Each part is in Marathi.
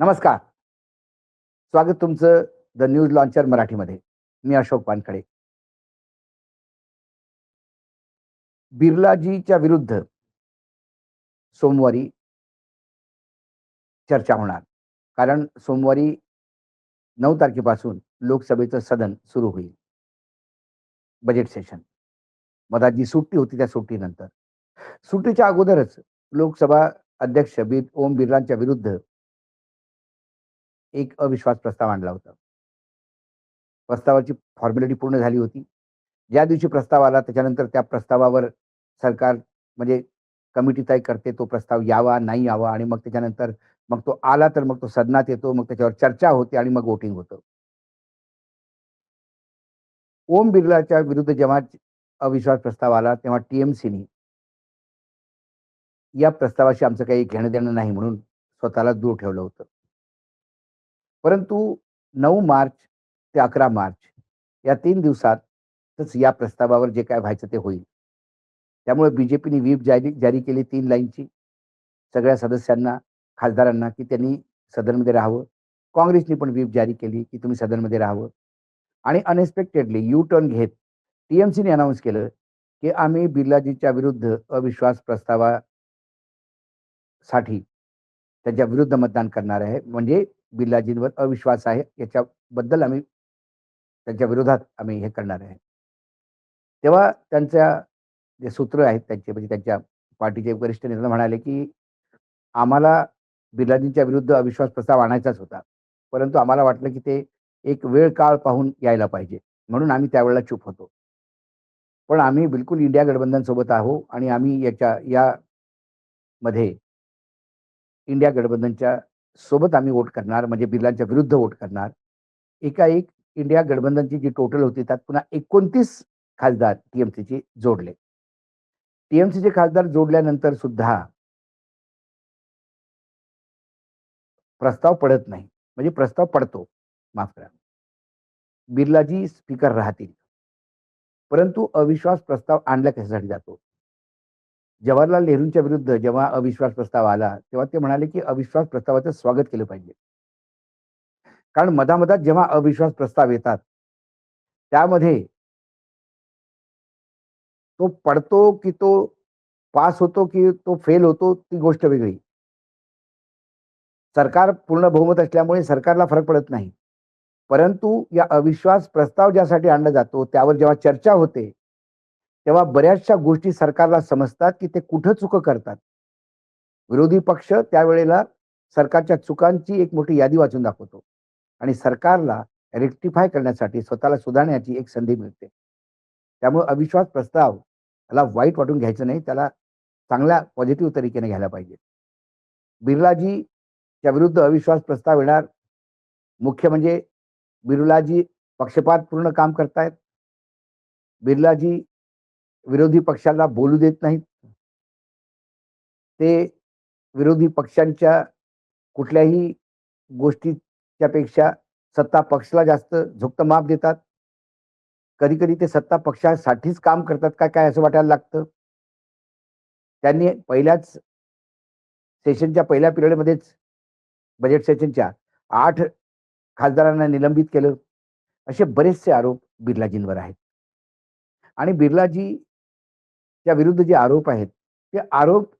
नमस्कार. स्वागत तुमचं द न्यूज लॉन्चर मराठीमध्ये. मी अशोक वानखडे. बिर्लाजीच्या विरुद्ध सोमवारी चर्चा होणार. कारण सोमवारी 9 तारखेपासून लोकसभेचं सदन सुरू होईल. Budget session. मधात जी सुट्टी होती त्या सुट्टीनंतर. सुट्टीच्या अगोदरच लोकसभा अध्यक्ष ओम बिर्लांच्या विरुद्ध एक अविश्वास प्रस्ताव आणला होता. प्रस्तावाची फॉर्मॅलिटी पूर्ण झाली होती. ज्या दिवशी प्रस्ताव आला त्याच्यानंतर त्या प्रस्तावावर सरकार म्हणजे कमिटी तय करते तो प्रस्ताव यावा, नाही यावा आणि मग त्याच्यानंतर मग तो आला तर मग तो सदनात येतो. मग त्याच्यावर चर्चा होते आणि मग वोटिंग होतं. ओम बिर्लाच्या विरुद्ध जेव्हा अविश्वास प्रस्ताव आला तेव्हा टी-एम-सीनी या प्रस्तावाशी आमचं काही घेणं-देणं नाही म्हणून स्वतःला दूर ठेवलं होतं. परंतु 9 मार्च ते 11 मार्च या 3 दिवसातच या प्रस्तावावर जे काय व्हायचं ते होईल. त्यामुळे बी-जे-पीने व्हीप जारी केली 3 लाईनची सगळ्या सदस्यांना, खासदारांना, की त्यांनी सदनमध्ये राहावं. काँग्रेसनी पण व्हीप जारी केली, की तुम्ही सदनमध्ये राहावं. आणि अनएक्सपेक्टेडली यू टर्न घेत टी-एम-सीने अनाउन्स केलं, की आम्ही बिर्लाजीच्या विरुद्ध अविश्वास प्रस्तावासाठी त्यांच्या विरुद्ध मतदान करणार आहे. म्हणजे बिर्लाजींवर अविश्वास आहे याच्याबद्दल आम्ही त्यांच्या विरोधात आम्ही हे करणार आहे. तेव्हा त्यांच्या जे सूत्र आहेत त्यांचे म्हणजे त्यांच्या पार्टीचे वरिष्ठ नेते म्हणाले, की आम्हाला बिर्लाजींच्या विरुद्ध अविश्वास प्रस्ताव आणायचाच होता. परंतु आम्हाला वाटलं, की ते एक वेळ काळ पाहून यायला पाहिजे. म्हणून आम्ही त्यावेळेला चूप होतो. पण आम्ही बिलकुल इंडिया गठबंधनसोबत आहोत आणि आम्ही यामध्ये इंडिया गठबंधनच्या सोबत आम्ही वोट करणार म्हणजे बिर्लांच्या विरुद्ध वोट करणार. एकाएक इंडिया गठबंधनची जी टोटल होती त्यात पुन्हा 29 खासदार टी-एम-सीचे जोडले. टी-एम-सीचे खासदार जोडल्यानंतर सुद्धा प्रस्ताव पडत नाही. म्हणजे प्रस्ताव पडतो. माफ करा. बिर्लाजी स्पीकर राहतील. परंतु अविश्वास प्रस्ताव आणला कशासाठी जातो? जवाहरलाल नेहरूंच्या विरुद्ध जेव्हा अविश्वास प्रस्ताव आला, तेव्हा ते म्हणाले, की अविश्वास प्रस्तावाचं स्वागत केलं पाहिजे. कारण मधामधात जेव्हा अविश्वास प्रस्ताव येतात, त्यामध्ये तो पडतो, की तो पास होतो, की तो फेल होतो, ती गोष्ट वेगळी. सरकार पूर्ण बहुमत असल्यामुळे सरकारला फरक पडत नाही. परंतु या अविश्वास प्रस्ताव ज्यासाठी आणला जातो, त्यावर जेव्हा चर्चा होते, तेव्हा बऱ्याचशा गोष्टी सरकारला समजतात, की ते कुठं चुका करतात. विरोधी पक्ष त्यावेळेला सरकारच्या चुकांची एक मोठी यादी वाचून दाखवतो आणि सरकारला रेक्टिफाय करण्यासाठी स्वतःला सुधारण्याची एक संधी मिळते. त्यामुळे अविश्वास प्रस्ताव त्याला वाईट वाटून घ्यायचं नाही, त्याला चांगल्या पॉझिटिव्ह तरीकेने घ्यायला पाहिजे. बिर्लाजीच्या विरुद्ध अविश्वास प्रस्ताव येणार. मुख्य म्हणजे बिर्लाजी पक्षपातपूर्ण काम करतायत. बिर्लाजी विरोधी पक्षाला बोलू देत नाहीत. ते विरोधी पक्षांच्या कुठल्याही गोष्टीच्या पेक्षा सत्ता पक्षाला जास्त झुकतं माप देतात. कधी-कधी ते सत्ता पक्षासाठीच काम करतात का काय असं वाटायला लागतं. त्यांनी पहिल्याच सेशनच्या पहिल्या पिरियडमध्येच बजेट सेशनच्या 8 खासदारांना निलंबित केलं. असे बरेचसे आरोप बिर्लाजींवर आहेत. आणि बिर्लाजीच्या विरुद्ध जे आरोप आहेत, ते आरोप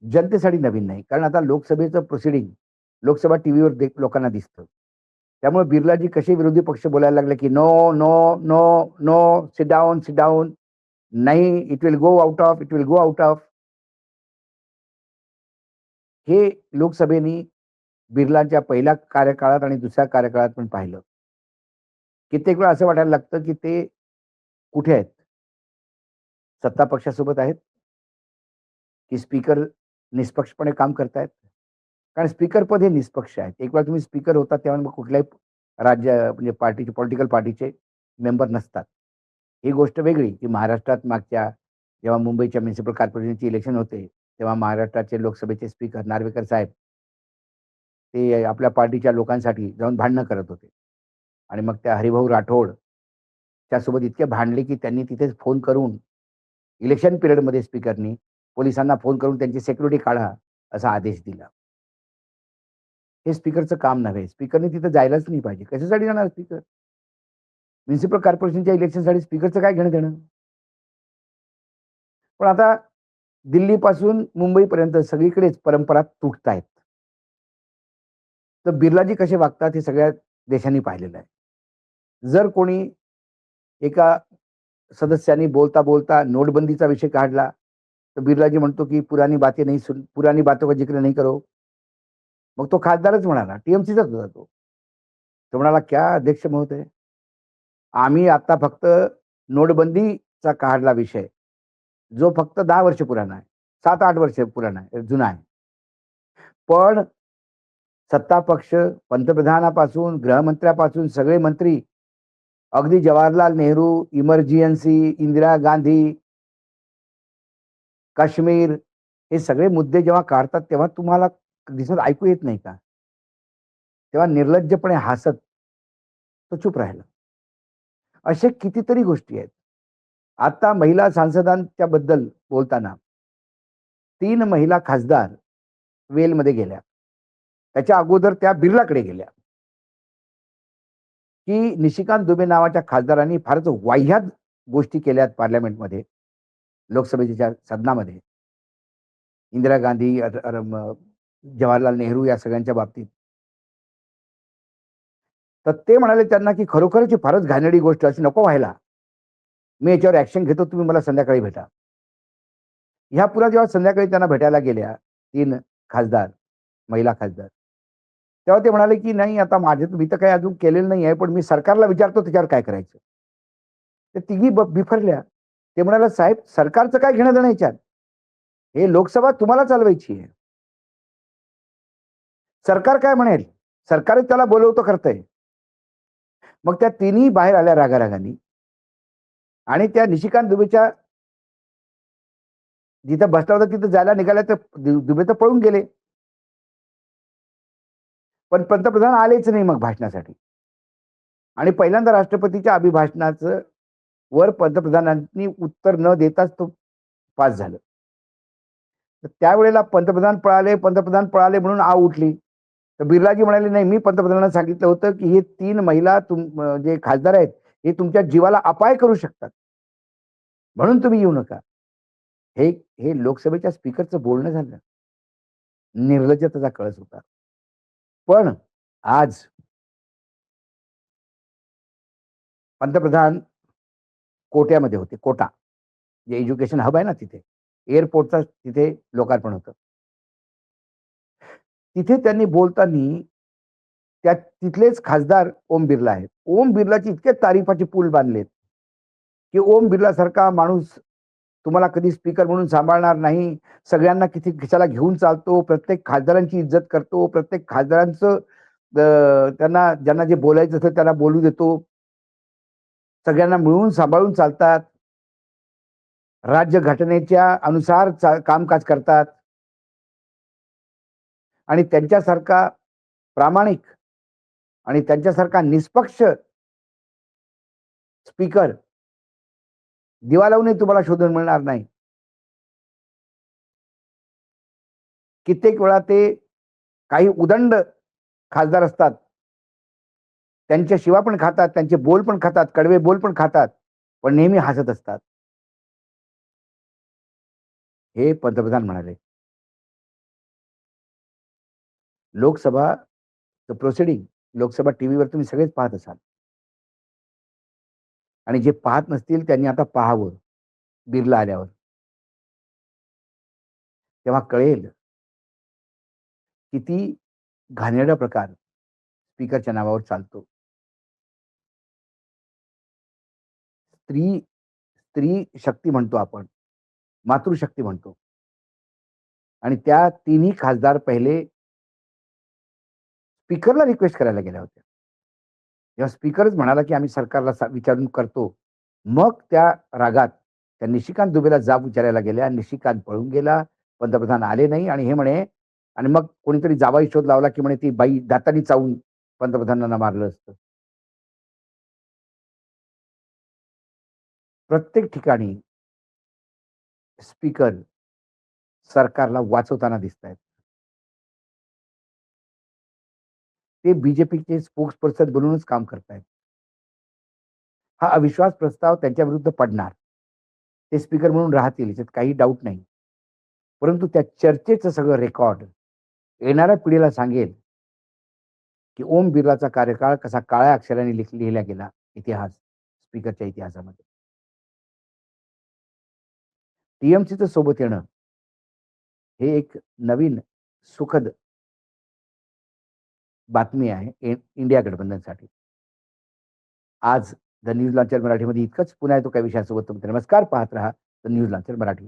जनतेसाठी नवीन नाही. कारण आता लोकसभेचं प्रोसिडिंग लोकसभा टीव्हीवर लोकांना दिसतं. त्यामुळे बिर्लाजी कसे विरोधी पक्ष बोलायला लागले, की "no, no, no, no, sit down, sit down. नाही, it will go out of, it will go out of." हे लोकसभेने बिर्लाच्या पहिल्या कार्यकाळात आणि दुसऱ्या कार्यकाळात पण पाहिलं. कित्येक वेळा असं वाटायला लागतं, की ते कुठे आहेत? सत्ता पक्षासोबत आहेत, की स्पीकर निष्पक्षपणे काम करतायत? कारण स्पीकर पद हे निष्पक्ष आहे. एक वेळा तुम्ही स्पीकर होता तेव्हा मग कुठल्याही राज्य म्हणजे पार्टीचे पॉलिटिकल पार्टीचे मेंबर नसतात. ही गोष्ट वेगळी, की महाराष्ट्रात मागच्या जेव्हा मुंबईच्या म्युनिसिपल कॉर्पोरेशनची इलेक्शन होते, तेव्हा महाराष्ट्राचे लोकसभेचे स्पीकर नार्वेकर साहेब ते आपल्या पार्टीच्या लोकांसाठी जाऊन भांडणं करत होते. आणि मग त्या हरिभाऊ राठोड त्यासोबत इतके भांडले, की त्यांनी तिथेच फोन करून इलेक्शन पिरियडमध्ये स्पीकरनी पोलिसांना फोन करून त्यांची सिक्युरिटी काढा, असा आदेश दिला. हे स्पीकरचं काम नव्हे. स्पीकरने तिथं जायलाच नाही पाहिजे. कशासाठी जाणार स्पीकर? म्युनिसिपल कॉर्पोरेशनच्या इलेक्शनसाठी स्पीकरचं काय घेणं-देणं? पण आता दिल्लीपासून मुंबईपर्यंत सगळीकडेच परंपरा तुटतायत. तर बिर्लाजी कसे वागतात हे सगळ्या देशांनी पाहिलेलं आहे. जर कोणी एका सदस्याने बोलता-बोलता नोटबंदीचा विषय काढला, तर बिर्लाजी म्हणतो, की पुरानी बातों का जिक्र नहीं करो. मग तो खासदारच म्हणाला, टीएमसीचाच होता तो. तो म्हणाला, "क्या अध्यक्ष महोदय, आम्ही आता फक्त नोटबंदीचा काढला विषय, जो फक्त 10 वर्ष पुराणा आहे. 7-8 वर्ष पुराणा आहे, जुना आहे. पण सत्ता पक्ष, पंतप्रधानापासून, गृहमंत्र्यापासून सगळे मंत्री, अगदी जवाहरलाल नेहरू, इमर्जन्सी, इंदिरा गांधी, काश्मीर हे सगळे मुद्दे जेव्हा काढतात, तेव्हा तुम्हाला दिसत ऐकू येत नाही का? तेव्हा निर्लज्जपणे हसत तो चूप राहिला. अशा कितीतरी गोष्टी आहेत. आता महिला सांसदांच्या बद्दल बोलताना 3 महिला खासदार वेलमध्ये गेल्या. त्याच्या अगोदर त्या बिर्लाकडे गेल्या, की निशिकांत दुबे नावाच्या खासदारांनी फारच वाह्यात गोष्टी केल्यात पार्लमेंटमध्ये, लोकसभेच्या सदनामध्ये. इंदिरा गांधी, जवाहरलाल नेहरू या सगळ्यांच्या बाबतीत. तर ते म्हणाले त्यांना, की खरोखरच ही फारच घाणेरडी गोष्ट अशी नको व्हायला. मी याच्यावर ॲक्शन घेतो, तुम्ही मला संध्याकाळी भेटा. ह्या पुन्हा जेव्हा संध्याकाळी त्यांना भेटायला गेल्या 3 खासदार, महिला खासदार, तेव्हा ते म्हणाले, की "नाही आता मी तर काही अजून केलेलं नाही आहे, पण मी सरकारला विचारतो त्याच्यावर काय करायचं?" त्या तिघी बिफरल्या. ते म्हणाले, "साहेब सरकारचं काय घेणं-देणं ह्याच्यात? हे लोकसभा तुम्हाला चालवायची आहे. सरकार काय म्हणेल? सरकारच त्याला बोलवतं करतंय." मग त्या तिन्ही बाहेर आल्या रागारागानी आणि त्या निशिकांत दुबेच्या जिथं बसला होता तिथं जायला निघाल्या, तर दुबे तर पळून गेले. पण पंतप्रधान आलेच नाही मग भाषणासाठी. आणि पहिल्यांदा राष्ट्रपतीच्या अभिभाषणाचं वर पंतप्रधानांनी उत्तर न देताच तो पास झालं. तर त्यावेळेला पंतप्रधान पळाले म्हणून आव उठली. तर बिर्लाजी म्हणाले, "नाही, मी पंतप्रधानांना सांगितलं होतं, की हे 3 महिला जे खासदार आहेत, हे तुमच्या जीवाला अपाय करू शकतात. म्हणून तुम्ही येऊ नका." हे हे लोकसभेच्या स्पीकरचं बोलणं झालं. निर्लज्जतेचा कळस होता. पण आज पंतप्रधान कोट्यामध्ये होते. कोटा, जे एज्युकेशन हब आहे ना तिथे. एअरपोर्टचा तिथे लोकार्पण होतं. तिथे त्यांनी बोलताना त्या तिथलेच खासदार ओम बिर्ला आहेत. ओम बिर्लाची इतके तारीफाचे पूल बांधलेत, की ओम बिर्लासारखा माणूस तुम्हाला कधी स्पीकर म्हणून सांभाळणार नाही. सगळ्यांना किती खिशाला घेऊन चालतो. प्रत्येक खासदारांची इज्जत करतो. प्रत्येक खासदारांचं त्यांना ज्यांना जे बोलायचं असेल त्यांना बोलू देतो. सगळ्यांना मिळून सांभाळून चालतात. राज्यघटनेच्या अनुसार कामकाज करतात आणि त्यांच्यासारखा प्रामाणिक आणि त्यांच्यासारखा निष्पक्ष स्पीकर दिवा लावूनही तुम्हाला शोधून मिळणार नाही. कित्येक वेळा ते काही उदंड खासदार असतात. त्यांच्या शिवा पण खातात, त्यांचे बोल पण खातात, कडवे बोल पण खातात, पण नेहमी हसत असतात. हे पंतप्रधान म्हणाले. लोकसभा प्रोसिडिंग लोकसभा टीव्हीवर तुम्ही सगळेच पाहत असाल. आणि जे पाहत नसतील त्यांनी आता पाहावं बिर्ला आल्यावर. तेव्हा कळेल किती घाणेरडा प्रकार स्पीकरच्या नावावर चालतो. स्त्री स्त्री शक्ती म्हणतो आपण, मातृशक्ती म्हणतो आणि त्या तिन्ही खासदार पहिले स्पीकरला रिक्वेस्ट करायला गेल्या होत्या. तेव्हा स्पीकरच म्हणाला, की आम्ही सरकारला विचारून करतो. मग त्या रागात त्या निशिकांत दुबेला जाब विचारायला गेल्या. निशिकांत पळून गेला. पंतप्रधान आले नाही आणि हे म्हणे आणि मग कोणीतरी जावाई शोध लावला, की म्हणे ती बाई दातांनी चावून पंतप्रधानांना मारलं असतं. प्रत्येक ठिकाणी स्पीकर सरकारला वाचवताना दिसतायत. ते बीजेपीचे स्पोक्स पर्सन बनूनच काम करतायत. हा अविश्वास प्रस्ताव त्यांच्या विरुद्ध पडणार. ते स्पीकर म्हणून राहतील याच्यात काही डाऊट नाही. परंतु त्या चर्चेचं सगळं रेकॉर्ड येणाऱ्या पिढीला सांगेल, की ओम बिर्लाचा कार्यकाळ कसा काळ्या अक्षराने लिहिला गेला इतिहास, स्पीकरच्या इतिहासामध्ये. टीएमसीचं सोबत येणं हे एक नवीन सुखद बातमी आहे इंडिया गठबंधनसाठी. आज द न्यूज लॉन्चर मराठीमध्ये इतकंच. पुन्हा येतो काही विषयासोबत तुमचे. नमस्कार. पाहत रहा द न्यूज लॉन्चर मराठी.